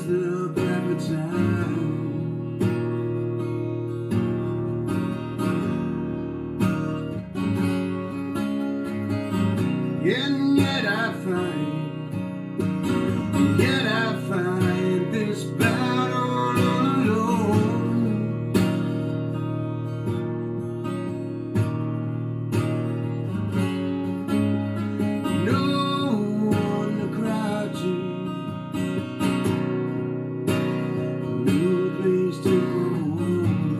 is the perfect time. And yet I find this battle all alone. No one to cry to, no place to go home.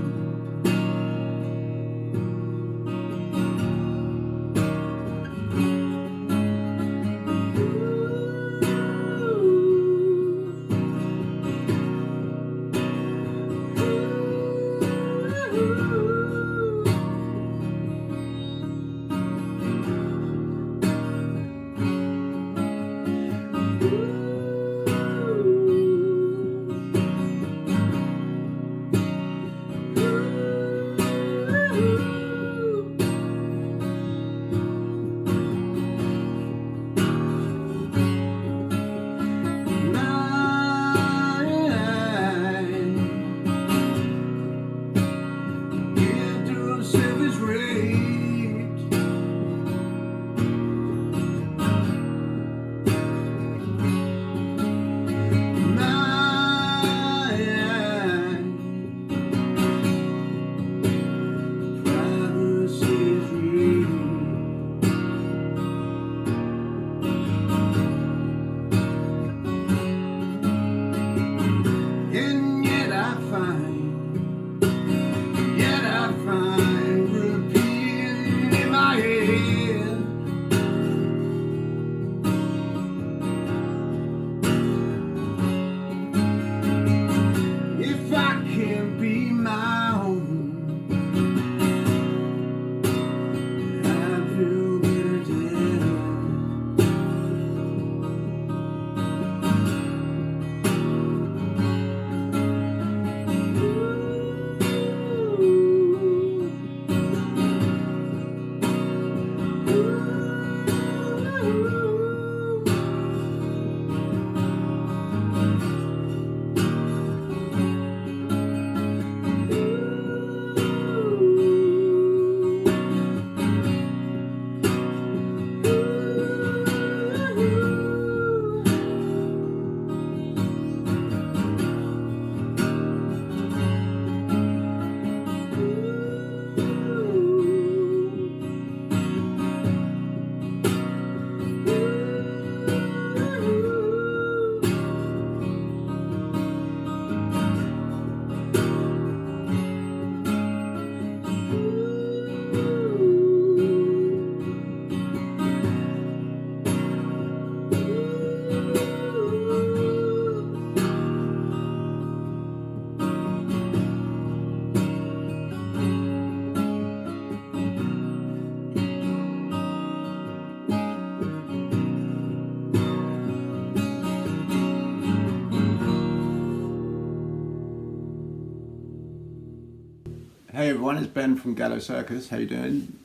Hey everyone, it's Ben from Gallows Circus. How you doing?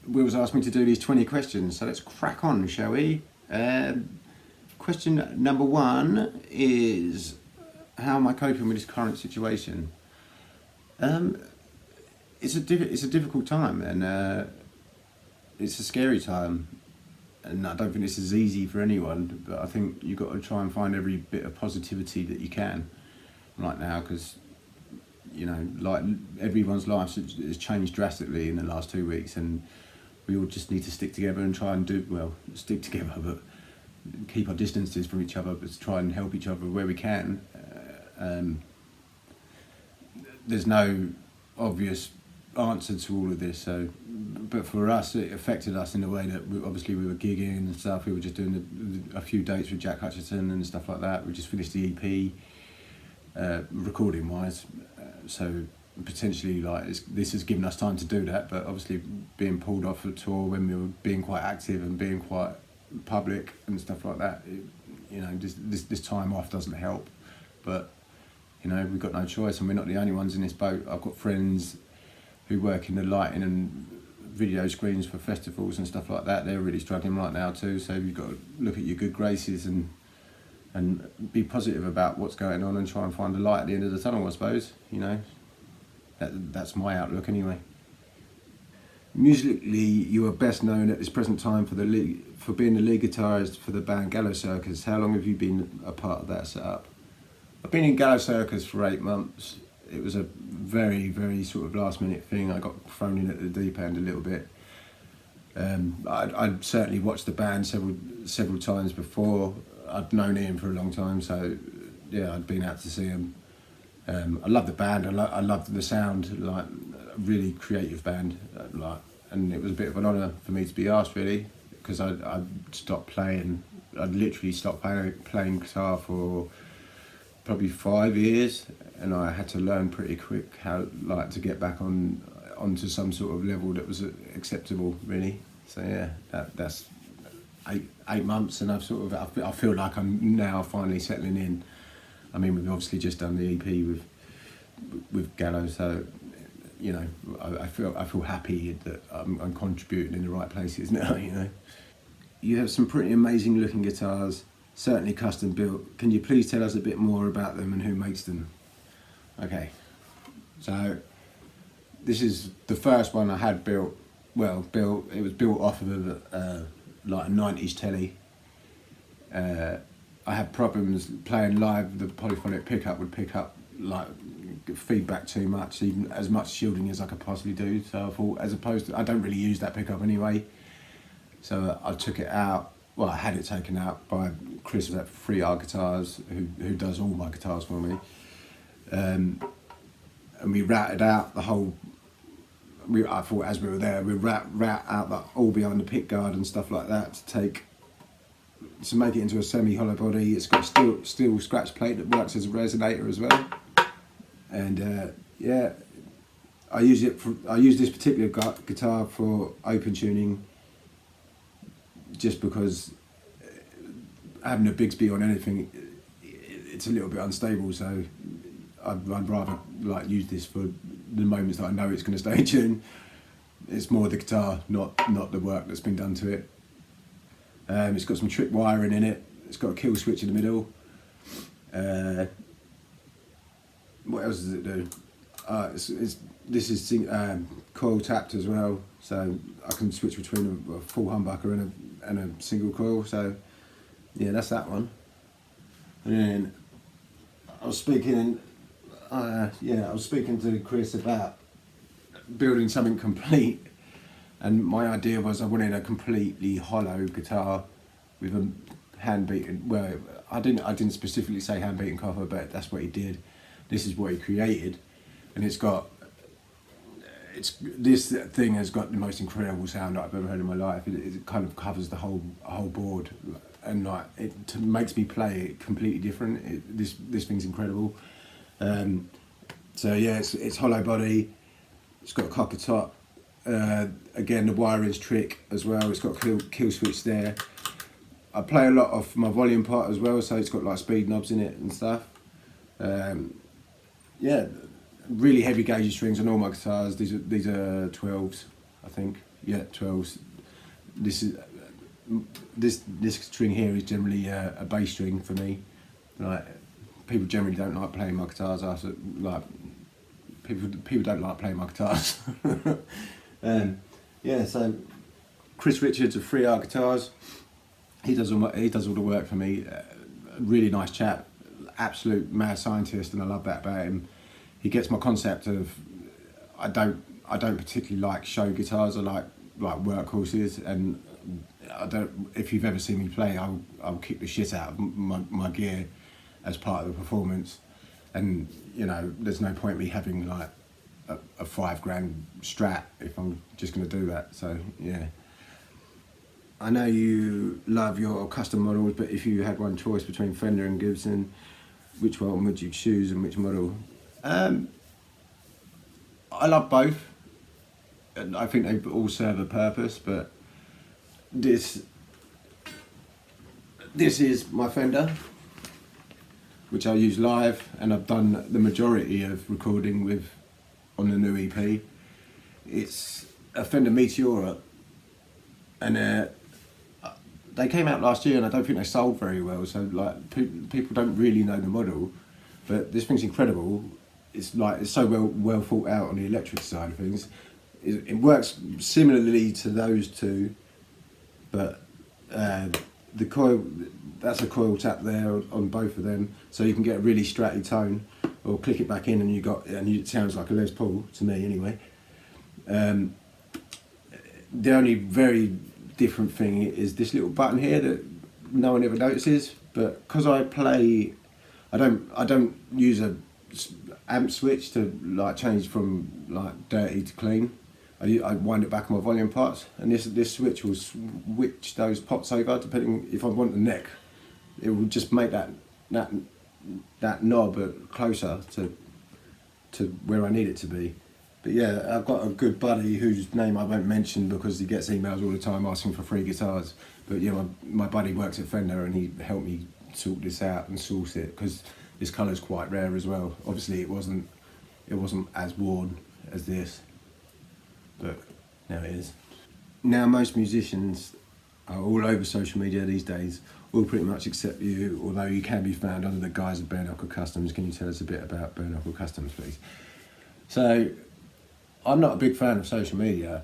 Will's asked me to do these 20 questions, so let's crack on, shall we? Question number one is, how am I coping with this current situation? It's a difficult time, and it's a scary time, and I don't think this is easy for anyone, but I think you've got to try and find every bit of positivity that you can right now, because you know, like everyone's life has changed drastically in the last 2 weeks, and we all just need to stick together and try and stick together, but keep our distances from each other, but try and help each other where we can. There's no obvious answer to all of this, but for us, it affected us in a way that obviously we were gigging and stuff. We were just doing a few dates with Jack Hutchison and stuff like that. We just finished the EP, recording wise. So potentially, like, this has given us time to do that, but obviously being pulled off a tour when we were being quite active and being quite public and stuff like that, you know, this time off doesn't help. But you know, we've got no choice, and we're not the only ones in this boat. I've got friends who work in the lighting and video screens for festivals and stuff like that. They're really struggling right now too, so you've got to look at your good graces and and be positive about what's going on and try and find the light at the end of the tunnel, I suppose. You know, that's my outlook anyway. Musically, you are best known at this present time for being the lead guitarist for the band Gallows Circus. How long have you been a part of that setup? I've been in Gallows Circus for 8 months. It was a very, very sort of last minute thing. I got thrown in at the deep end a little bit. I'd certainly watched the band several times before. I'd known Ian for a long time, so yeah, I'd been out to see him. I love the band. I loved the sound, like a really creative band, and it was a bit of an honour for me to be asked, really, because I'd stopped playing. I'd literally stopped playing guitar for probably 5 years, and I had to learn pretty quick how to get back onto some sort of level that was acceptable, really. So yeah, that's 8 months, and I feel like I'm now finally settling in. I mean, we've obviously just done the EP with Gallows, so you know, I feel happy that I'm contributing in the right places now. You know, you have some pretty amazing looking guitars, certainly custom built. Can you please tell us a bit more about them and who makes them? Okay, so this is the first one I had built. Well, it was built off of like a 90s telly. I had problems playing live. The polyphonic pickup would pick up like feedback too much, even as much shielding as I could possibly do. So I thought, I don't really use that pickup anyway. So I took it out. Well, I had it taken out by Chris at 3R Guitars, who does all my guitars for me. And we routed out the whole. I thought as we were there, we route out all behind the pick guard and stuff like that to make it into a semi-hollow body. It's got steel scratch plate that works as a resonator as well. And yeah, I use this particular guitar for open tuning, just because having a Bigsby on anything, it's a little bit unstable. So I'd rather use this for the moments that I know it's going to stay in tune. It's more the guitar, not the work that's been done to it. It's got some trick wiring in it. It's got a kill switch in the middle. What else does it do? This is coil tapped as well, so I can switch between a full humbucker and a single coil. So yeah, that's that one. And then I was speaking to Chris about building something complete, and my idea was I wanted a completely hollow guitar with a hand beaten. Well, I didn't specifically say hand beaten copper, but that's what he did. This is what he created, and this thing has got the most incredible sound that I've ever heard in my life. It kind of covers the whole board, and makes me play it completely different. This thing's incredible. So yeah, it's hollow body. It's got a copper top. Again, the wiring's trick as well. It's got a kill switch there. I play a lot of my volume part as well, so it's got like speed knobs in it and stuff. Yeah, really heavy gauge strings on all my guitars. These are 12s, I think. Yeah, 12s. This string here is generally a bass string for me. Like, people generally don't like playing my guitars after, like, people don't like playing my guitars. Yeah, so Chris Richards of 3R Guitars, he does all the work for me. Really nice chap, absolute mad scientist, and I love that about him. He gets my concept of, I don't particularly like show guitars. I like workhorses, and if you've ever seen me play, I'll kick the shit out of my gear as part of the performance. And you know, there's no point me having like a $5,000 Strat if I'm just going to do that. So yeah, I know you love your custom models, but if you had one choice between Fender and Gibson, which one would you choose and which model? I love both, and I think they all serve a purpose, but this is my Fender, which I use live, and I've done the majority of recording with on the new EP. It's a Fender Meteora, and they came out last year, and I don't think they sold very well. So like people don't really know the model, but this thing's incredible. It's like it's so well thought out on the electric side of things. It works similarly to those two, but the coil, that's a coil tap there on both of them, so you can get a really stratty tone, or click it back in and it sounds like a Les Paul to me anyway. The only very different thing is this little button here that no one ever notices, but because I play, I don't use a amp switch to like change from like dirty to clean. I wind it back on my volume pots, and this switch will switch those pots over depending if I want the neck. It will just make that knob closer to where I need it to be. But yeah, I've got a good buddy whose name I won't mention because he gets emails all the time asking for free guitars. But yeah, my buddy works at Fender, and he helped me sort this out and source it, because this colour's quite rare as well. Obviously it wasn't as worn as this, but now it is. Now most musicians are all over social media these days, all pretty much except you, although you can be found under the guise of Bearknuckle Customs. Can you tell us a bit about Bearknuckle Customs, please? So, I'm not a big fan of social media,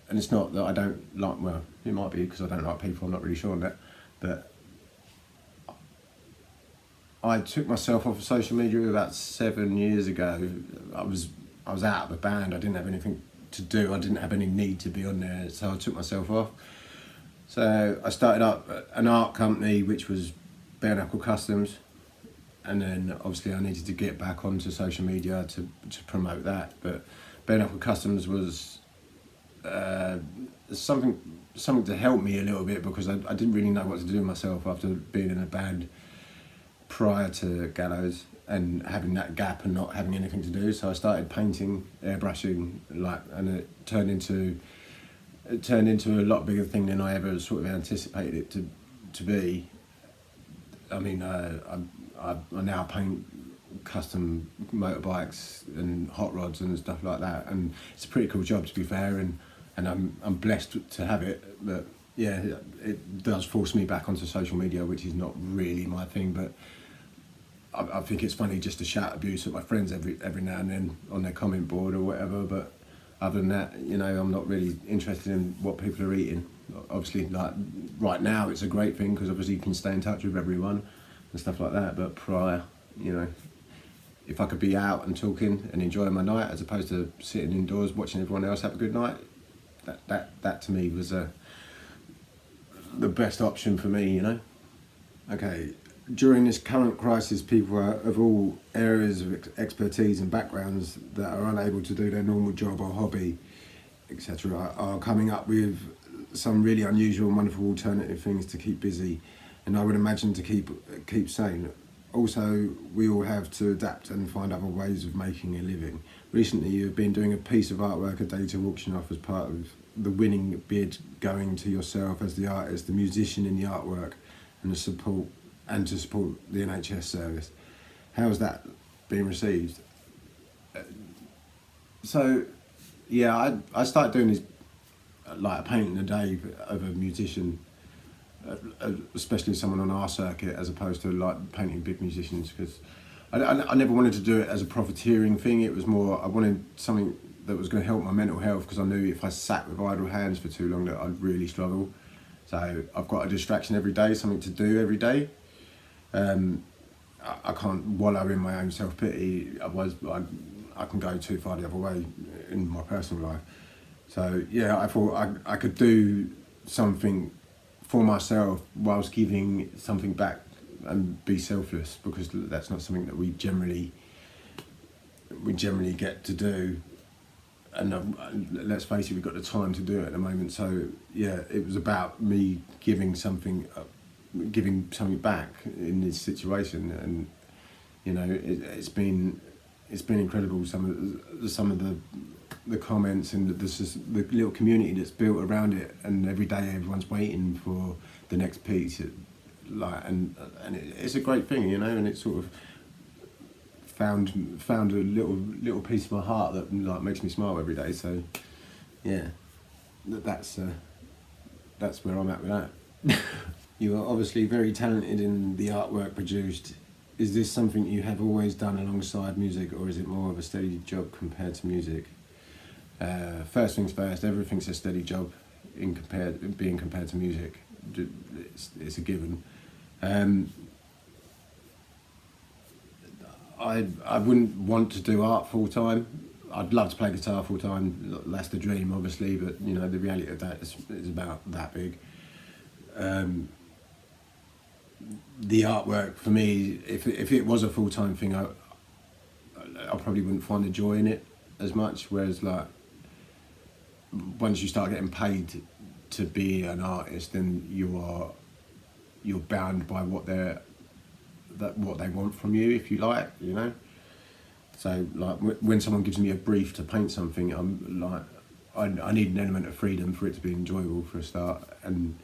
and it's not that I don't like, well, it might be because I don't like people, I'm not really sure on that, but I took myself off of social media about 7 years ago. I was out of a band, I didn't have anything to do, I didn't have any need to be on there, so I took myself off. So I started up an art company, which was Bearknuckle Customs, and then obviously I needed to get back onto social media to promote that. But Bearknuckle Customs was something to help me a little bit, because I didn't really know what to do with myself after being in a band prior to Gallows and having that gap and not having anything to do. So I started painting, airbrushing, and it turned into a lot bigger thing than I ever sort of anticipated it to be. I mean, I now paint custom motorbikes and hot rods and stuff like that, and it's a pretty cool job, to be fair, and I'm blessed to have it. But yeah, it does force me back onto social media, which is not really my thing, but I think it's funny just to shout abuse at my friends every now and then on their comment board or whatever. But other than that, you know, I'm not really interested in what people are eating. Obviously, like right now, it's a great thing because obviously you can stay in touch with everyone and stuff like that. But prior, you know, if I could be out and talking and enjoying my night as opposed to sitting indoors watching everyone else have a good night, that to me was the best option for me, you know. Okay, during this current crisis, people of all areas of expertise and backgrounds that are unable to do their normal job or hobby, etc., are coming up with some really unusual and wonderful alternative things to keep busy, and I would imagine to keep sane. Also, we all have to adapt and find other ways of making a living. Recently, you've been doing a piece of artwork a day to auction off as part of the winning bid, going to yourself as the artist, the musician in the artwork, and to support the NHS service. How's that been received? So, yeah, I started doing this, like a painting a day of a musician, especially someone on our circuit, as opposed to like painting big musicians, because I never wanted to do it as a profiteering thing. It was more, I wanted something that was going to help my mental health, because I knew if I sat with idle hands for too long that I'd really struggle. So I've got a distraction every day, something to do every day. I can't wallow in my own self-pity, otherwise I can go too far the other way in my personal life. So yeah, I thought I could do something for myself whilst giving something back and be selfless, because that's not something that we generally get to do. And let's face it, we've got the time to do it at the moment. So yeah, it was about me giving something back in this situation, and you know, it's been incredible. Some of the comments and the little community that's built around it, and every day everyone's waiting for the next piece. And it's a great thing, you know, and it sort of found a little piece of my heart that like makes me smile every day. So yeah, that's where I'm at with that. You are obviously very talented in the artwork produced. Is this something you have always done alongside music, or is it more of a steady job compared to music? First things first, everything's a steady job being compared to music. It's a given. I wouldn't want to do art full time. I'd love to play guitar full time. That's the dream, obviously, but you know the reality of that is about that big. The artwork for me, if it was a full time thing, I probably wouldn't find the joy in it as much. Whereas like once you start getting paid to be an artist, then you're bound by what they want from you, if you like, you know. So like when someone gives me a brief to paint something, I'm like, I need an element of freedom for it to be enjoyable for a start, and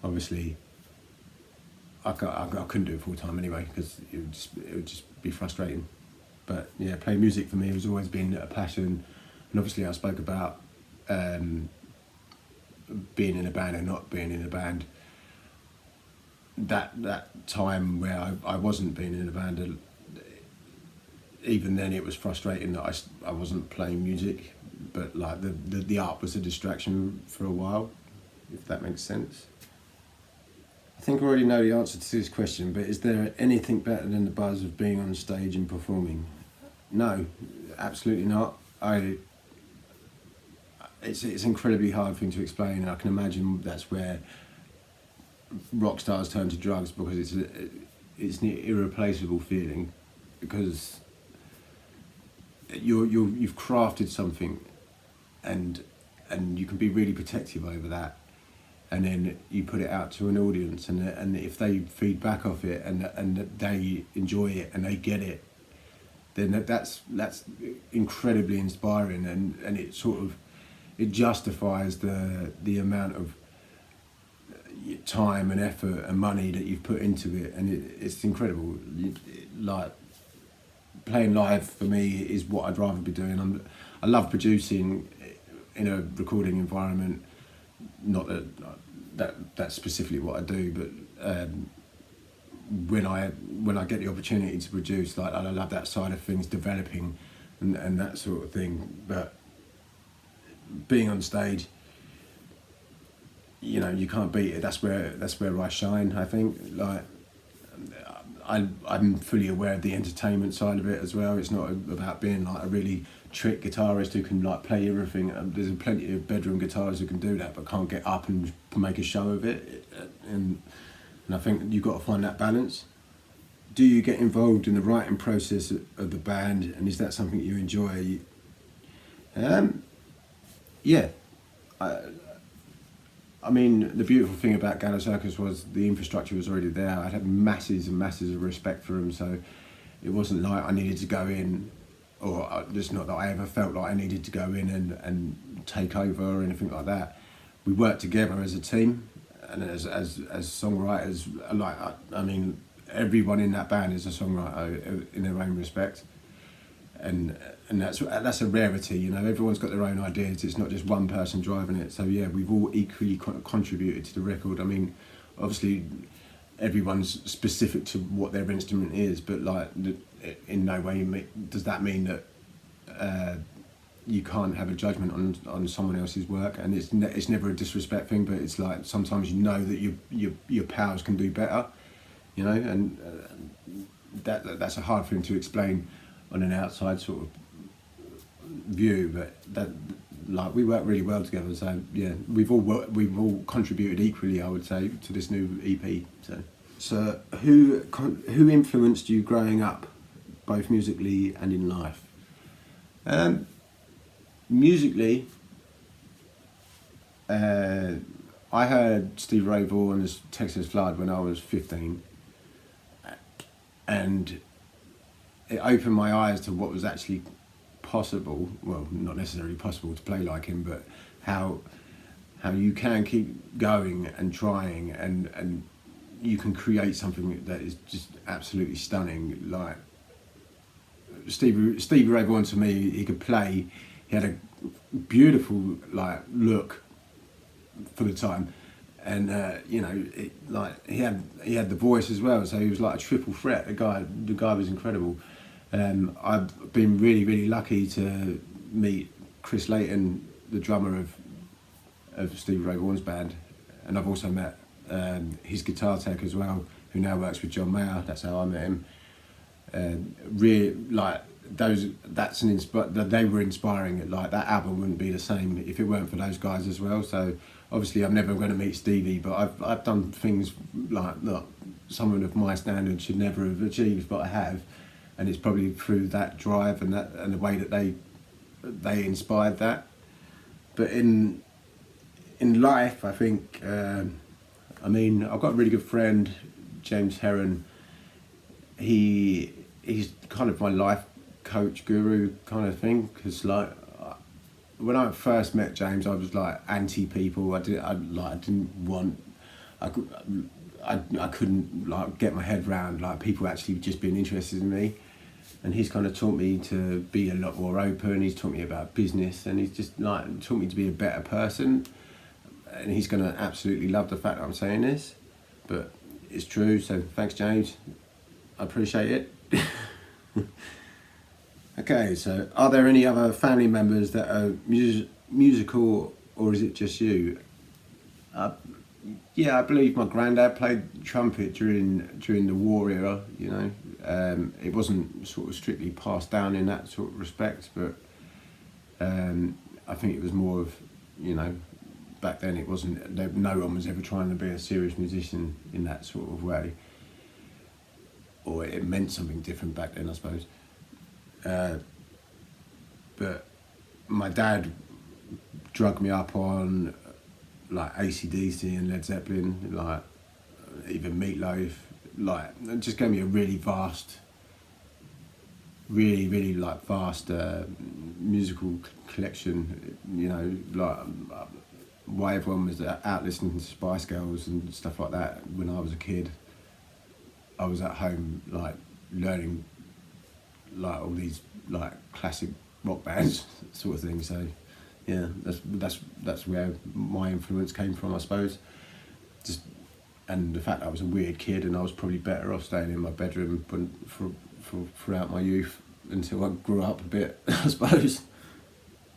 obviously I couldn't do it full time anyway because it would just be frustrating. But yeah, playing music for me has always been a passion, and obviously I spoke about being in a band and not being in a band. That time where I wasn't being in a band, even then it was frustrating that I wasn't playing music, but like the art was a distraction for a while, if that makes sense. I think I already know the answer to this question, but is there anything better than the buzz of being on stage and performing? No, absolutely not. It's an incredibly hard thing to explain, and I can imagine that's where rock stars turn to drugs, because it's an irreplaceable feeling, because you've crafted something, and you can be really protective over that, and then you put it out to an audience, and if they feed back off it and they enjoy it and they get it, then that's incredibly inspiring, and it justifies the amount of time and effort and money that you've put into it, and it's incredible. Like playing live for me is what I'd rather be doing. I love producing in a recording environment. Not that's specifically what I do, but when I get the opportunity to produce, like I love that side of things, developing and that sort of thing. But being on stage, you know, you can't beat it. That's where I shine, I think. Like I'm fully aware of the entertainment side of it as well. It's not about being like a really trick guitarist who can like play everything. There's plenty of bedroom guitarists who can do that, but can't get up and make a show of it. And I think you've got to find that balance. Do you get involved in the writing process of the band, and is that something you enjoy? Yeah. I mean, the beautiful thing about Gallows Circus was the infrastructure was already there. I had masses and masses of respect for them, so it wasn't like I needed to go in, or just not that I ever felt like I needed to go in and take over or anything like that. We worked together as a team, and as songwriters. Like I mean, everyone in that band is a songwriter in their own respect, and that's a rarity, you know. Everyone's got their own ideas. It's not just one person driving it. So yeah, we've all equally contributed to the record. I mean, obviously everyone's specific to what their instrument is, but like in no way does that mean that you can't have a judgment on someone else's work. And it's never a disrespect thing, but it's like sometimes you know that your pals can do better, you know, and that's a hard thing to explain on an outside sort of view, but that like we work really well together. So yeah, we've all contributed equally, I would say, to this new EP. So who influenced you growing up, both musically and in life? Musically, I heard Stevie Ray Vaughan's Texas Flood when I was 15, and it opened my eyes to what was actually possible. Well, not necessarily possible to play like him, but how you can keep going and trying, and you can create something that is just absolutely stunning. Like Stevie Ray Vaughan, to me, he could play. He had a beautiful like look for the time, and you know, like he had the voice as well, so he was like a triple threat. The guy was incredible. I've been really lucky to meet Chris Layton, the drummer of Stevie Ray Vaughan's band, and I've also met his guitar tech as well, who now works with John Mayer. That's how I met him. Really, like they were inspiring. Like that album wouldn't be the same if it weren't for those guys as well. So obviously I'm never going to meet Stevie, but I've done things like that someone of my standard should never have achieved, but I have, and it's probably through that drive and the way that they inspired that. But in life, I think, I mean, I've got a really good friend, James Heron. He's kind of my life coach guru kind of thing, because like when I first met James, I was like anti people. I couldn't like get my head around like people actually just being interested in me. And he's kind of taught me to be a lot more open. He's taught me about business, and he's just like taught me to be a better person. And he's going to absolutely love the fact that I'm saying this, but it's true. So thanks, James. I appreciate it. Okay, so are there any other family members that are musical, or is it just you? Yeah, I believe my granddad played trumpet during the war era. You know, it wasn't sort of strictly passed down in that sort of respect, but I think it was more of, you know, back then it wasn't. No one was ever trying to be a serious musician in that sort of way, or it meant something different back then, I suppose. But my dad drugged me up on like AC/DC and Led Zeppelin, like even Meatloaf, like it just gave me a really vast musical collection, you know, like why everyone was out listening to Spice Girls and stuff like that when I was a kid. I was at home like learning like all these like classic rock bands sort of thing. So yeah, that's where my influence came from, I suppose. Just, and the fact that I was a weird kid, and I was probably better off staying in my bedroom throughout my youth until I grew up a bit, I suppose.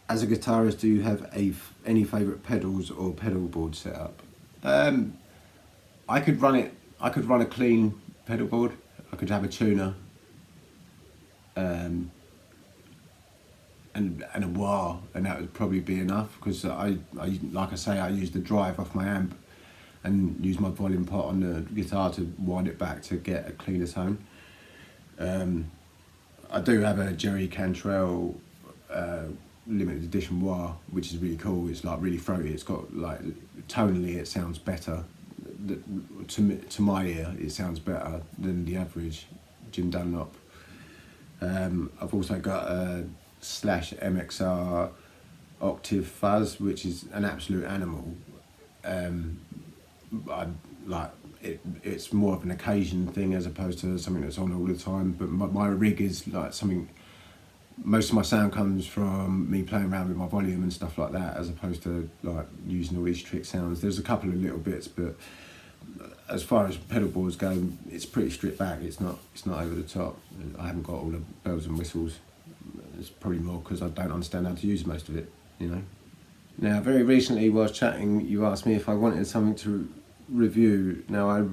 As a guitarist, do you have any favourite pedals or pedal board setup? I could run a clean pedal board. I could have a tuner, and a wah, and that would probably be enough, because I like I say, I use the drive off my amp and use my volume pot on the guitar to wind it back to get a cleaner tone. I do have a Jerry Cantrell limited edition wah, which is really cool. It's like really throaty. It's got like tonally it sounds better. To my ear, it sounds better than the average Jim Dunlop. I've also got a Slash MXR Octave Fuzz, which is an absolute animal. It's more of an occasion thing as opposed to something that's on all the time. But my rig is like something. Most of my sound comes from me playing around with my volume and stuff like that, as opposed to like using all these trick sounds. There's a couple of little bits, but as far as pedal boards go, it's pretty stripped back. It's not over the top. I haven't got all the bells and whistles. It's probably more because I don't understand how to use most of it, you know. Now, very recently, whilst chatting, you asked me if I wanted something to review. Now, I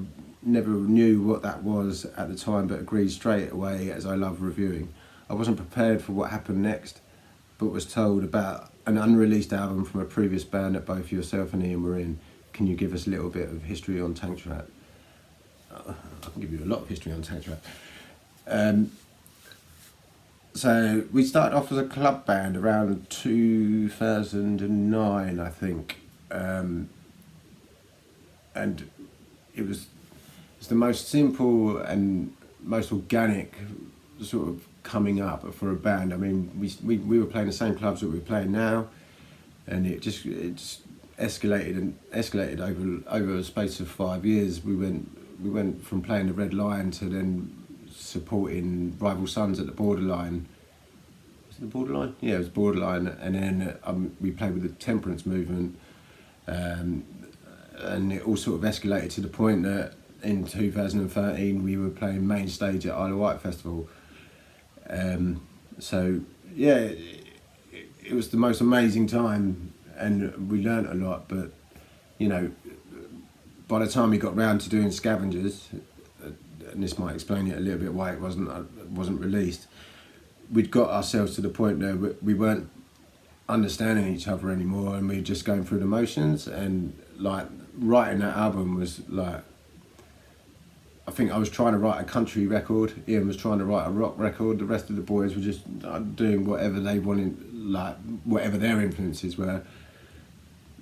never knew what that was at the time, but agreed straight away, as I love reviewing. I wasn't prepared for what happened next, but was told about an unreleased album from a previous band that both yourself and Ian were in. Can you give us a little bit of history on Tank Trap? I can give you a lot of history on Tank Trap. So we started off as a club band around 2009, I think, and it's the most simple and most organic sort of coming up for a band. I mean, we were playing the same clubs that we're playing now, and it just escalated over a space of 5 years. We went from playing the Red Lion to then supporting Rival Sons at the Borderline. Was it the Borderline? Yeah, it was Borderline. And then we played with the Temperance Movement, and and it all sort of escalated to the point that in 2013 we were playing main stage at Isle of Wight Festival. So yeah, it was the most amazing time, and we learnt a lot. But you know, by the time we got round to doing Scavengers, and this might explain it a little bit why it wasn't released, we'd got ourselves to the point where we weren't understanding each other anymore, and we were just going through the motions. And like writing that album was like, I think I was trying to write a country record, Ian was trying to write a rock record, the rest of the boys were just doing whatever they wanted, like whatever their influences were.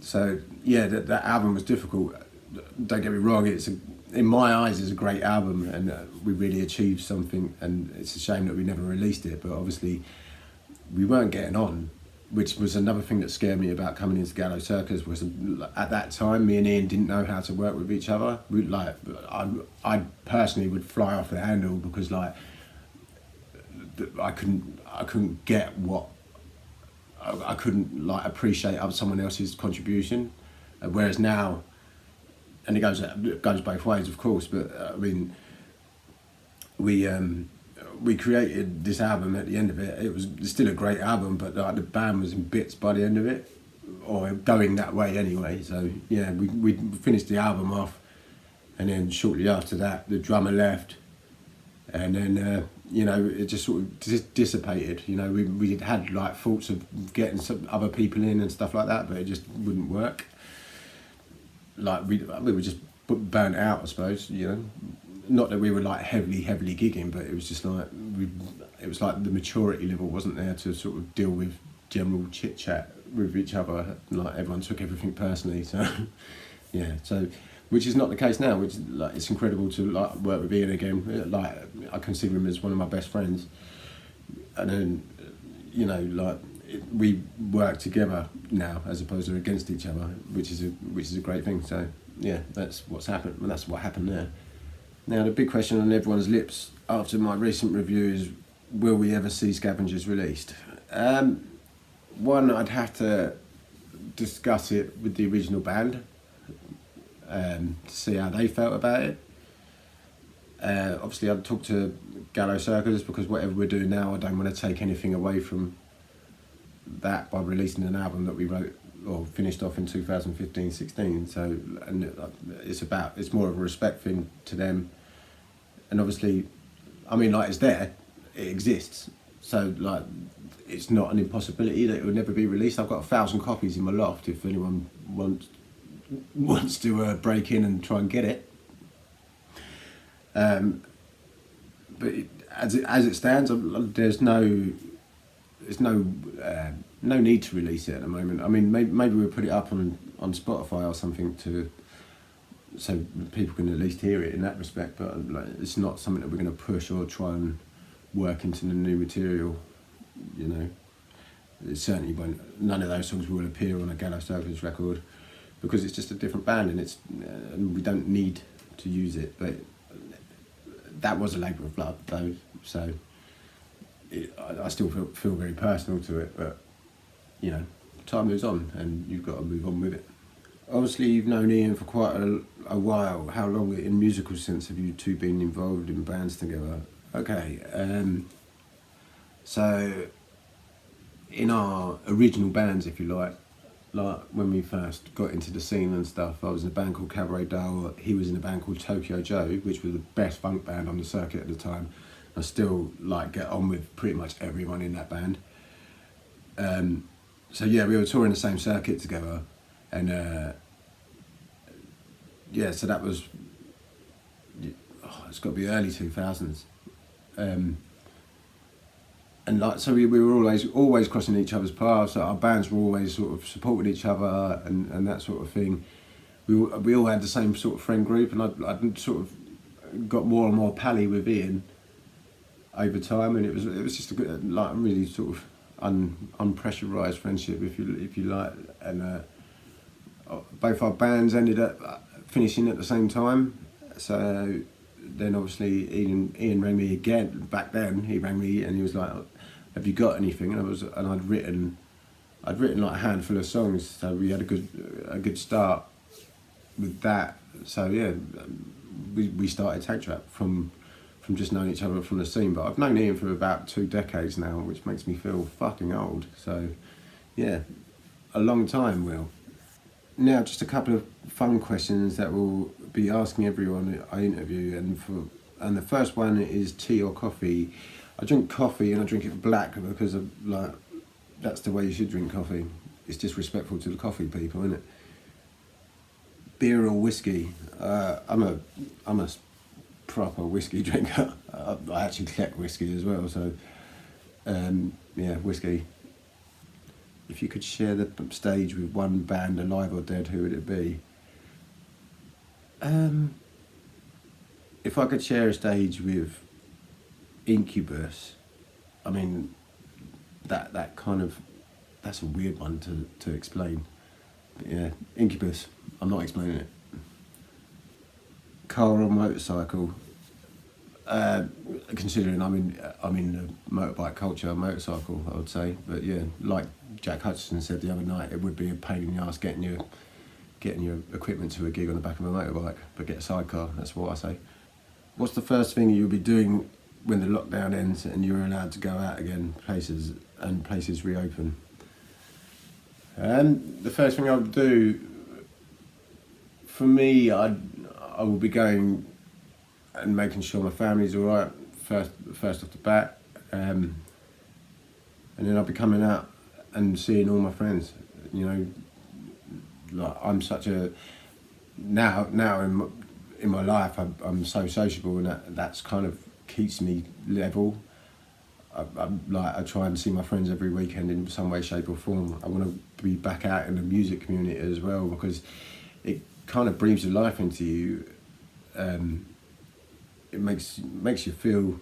So yeah, that album was difficult. Don't get me wrong, in my eyes it's a great album, and we really achieved something, and it's a shame that we never released it. But obviously we weren't getting on, which was another thing that scared me about coming into Gallows Circus. Was at that time me and Ian didn't know how to work with each other. I personally would fly off the handle because like I couldn't get what I couldn't like appreciate someone else's contribution, whereas now, and it goes both ways of course, but I mean we created this album. At the end of it, it was still a great album, but like the band was in bits by the end of it, or going that way anyway. So yeah, we finished the album off, and then shortly after that the drummer left, and then you know, it just sort of dissipated. You know, we had like thoughts of getting some other people in and stuff like that, but it just wouldn't work. Like we were just burnt out, I suppose, you know. Not that we were like heavily gigging, but it was just like it was like the maturity level wasn't there to sort of deal with general chit chat with each other. Like everyone took everything personally. So yeah, so which is not the case now. Which like it's incredible to like work with Ian again. Like I consider him as one of my best friends, and then you know like we work together now as opposed to against each other, which is a great thing. So yeah, that's what's happened. And that's what happened there. Now the big question on everyone's lips after my recent review is, will we ever see Scavengers released? One, I'd have to discuss it with the original band to see how they felt about it. Obviously I'd talk to Gallows Circus, because whatever we're doing now, I don't want to take anything away from that by releasing an album that we wrote or finished off in 2015-16. So, and it's more of a respect thing to them. And obviously, I mean, like, it's there, it exists. So like, it's not an impossibility that it would never be released. I've got 1,000 copies in my loft if anyone wants to break in and try and get it. But as it stands, there's no need to release it at the moment. I mean, maybe we'll put it up on Spotify or something so people can at least hear it in that respect. But like, it's not something that we're going to push or try and work into the new material. You know, it certainly won't. None of those songs will appear on a Gallows Circus record because it's just a different band, and we don't need to use it. But that was a labour of love, though. So I still feel very personal to it, but you know, time moves on and you've got to move on with it. Obviously you've known Ian for quite a while. How long in musical sense have you two been involved in bands together? Okay, so in our original bands, if you like when we first got into the scene and stuff, I was in a band called Cabaret Doll, he was in a band called Tokyo Joe, which was the best funk band on the circuit at the time. I still like get on with pretty much everyone in that band. So yeah, we were touring the same circuit together, and yeah, so that was, it's got to be early 2000s. And like, so we were always crossing each other's paths. So our bands were always sort of supporting each other and that sort of thing. We all had the same sort of friend group, and I sort of got more and more pally with Ian over time, and it was just a good, like, really sort of unpressurized friendship, if you like. And both our bands ended up finishing at the same time. So then obviously Ian rang me again. Back then he rang me and he was like, "Have you got anything?" And I'd written like a handful of songs, so we had a good start. with that, so yeah, we started Tag Trap from just knowing each other from the scene. But I've known Ian for about 2 decades now, which makes me feel fucking old. So yeah, a long time, Will. Now, just a couple of fun questions that we'll be asking everyone I interview, and the first one is tea or coffee. I drink coffee and I drink it black because of, like, that's the way you should drink coffee. It's disrespectful to the coffee people, isn't it? Beer or whiskey? I'm a proper whiskey drinker. I actually collect whiskey as well, so yeah, whiskey. If you could share the stage with one band, alive or dead, who would it be? If I could share a stage with Incubus, I mean, that kind of, that's a weird one to explain. But yeah, Incubus, I'm not explaining it. Car or motorcycle? Considering I'm in the motorbike culture, motorcycle, I would say. But yeah, like Jack Hutchison said the other night, it would be a pain in the ass getting your equipment to a gig on the back of a motorbike, but get a sidecar. That's what I say. What's the first thing you'll be doing when the lockdown ends and you're allowed to go out again, places reopen? The first thing I would do, for me, I will be going and making sure my family's all right first off the bat, and then I'll be coming out and seeing all my friends. You know, like, I'm such a now in my life I'm so sociable, and that's kind of keeps me level. I try and see my friends every weekend in some way, shape or form. I want to be back out in the music community as well, because it kind of breathes life into you. It makes you feel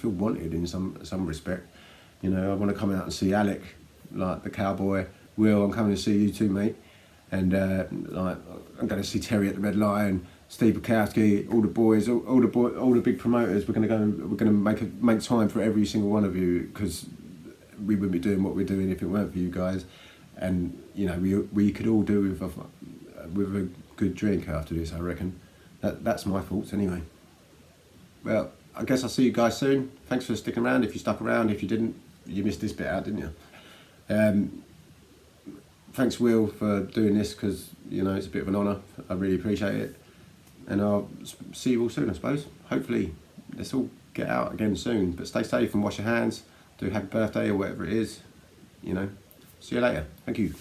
wanted in some respect. You know, I want to come out and see Alec, like the Cowboy. Will, I'm coming to see you too, mate. And like, I'm going to see Terry at the Red Lion, Steve Bukowski, all the boys, all the big promoters. We're going to make time for every single one of you, because we wouldn't be doing what we're doing if it weren't for you guys. And you know, we could all do with a good drink after this, I reckon. That's my thoughts anyway. Well, I guess I'll see you guys soon. Thanks for sticking around. If you stuck around, if you didn't, you missed this bit out, didn't you? Thanks, Will, for doing this, because you know it's a bit of an honour. I really appreciate it, and I'll see you all soon, I suppose. Hopefully, let's all get out again soon. But stay safe and wash your hands. Do happy birthday or whatever it is. You know. See you later. Thank you.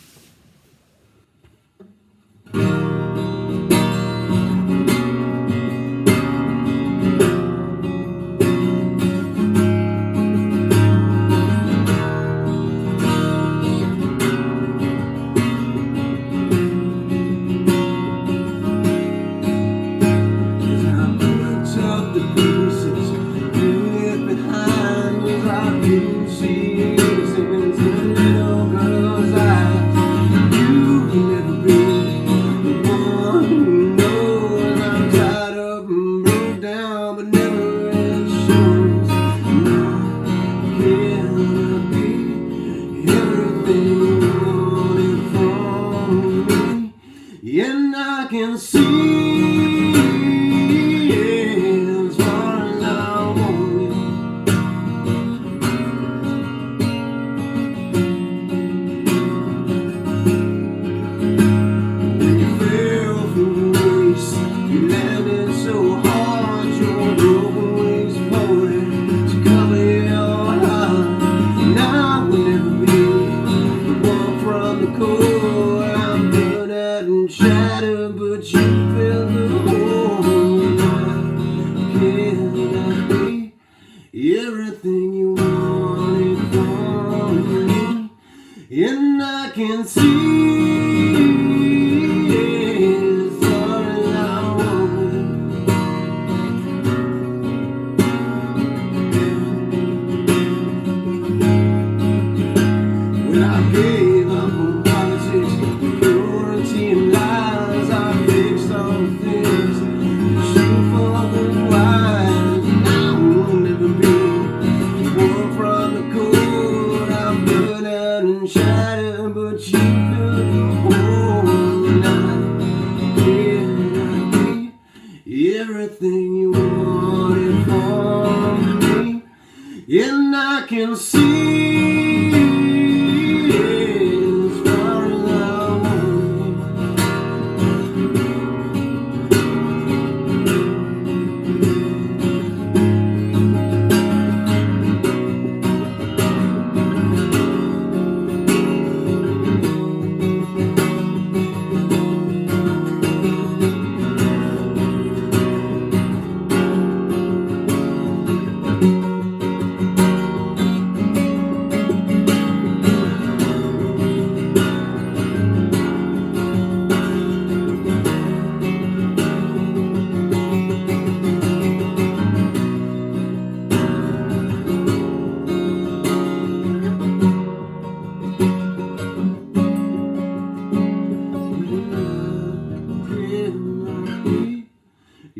And I can see as far as I want it. When you fell from grace, you landed so hard, your broken wings floated to cover your heart. And I will never be the one from the core. I'm good at shadow, but you fill the hole. Can I be everything you wanted from me? And I can see as far as I want. When I gave up on politics, purity and lies, I fixed all the things that you for the wise. And I will never be one from the cold. I'm burned out and shattered, but you feel and I can see as far as I want.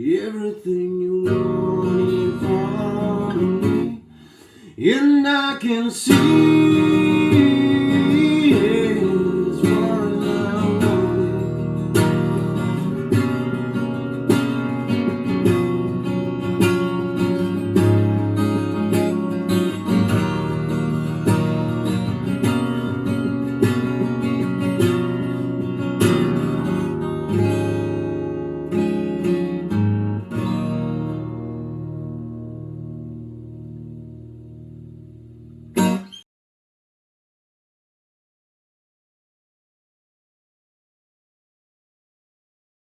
Everything you wanted from me, and I can see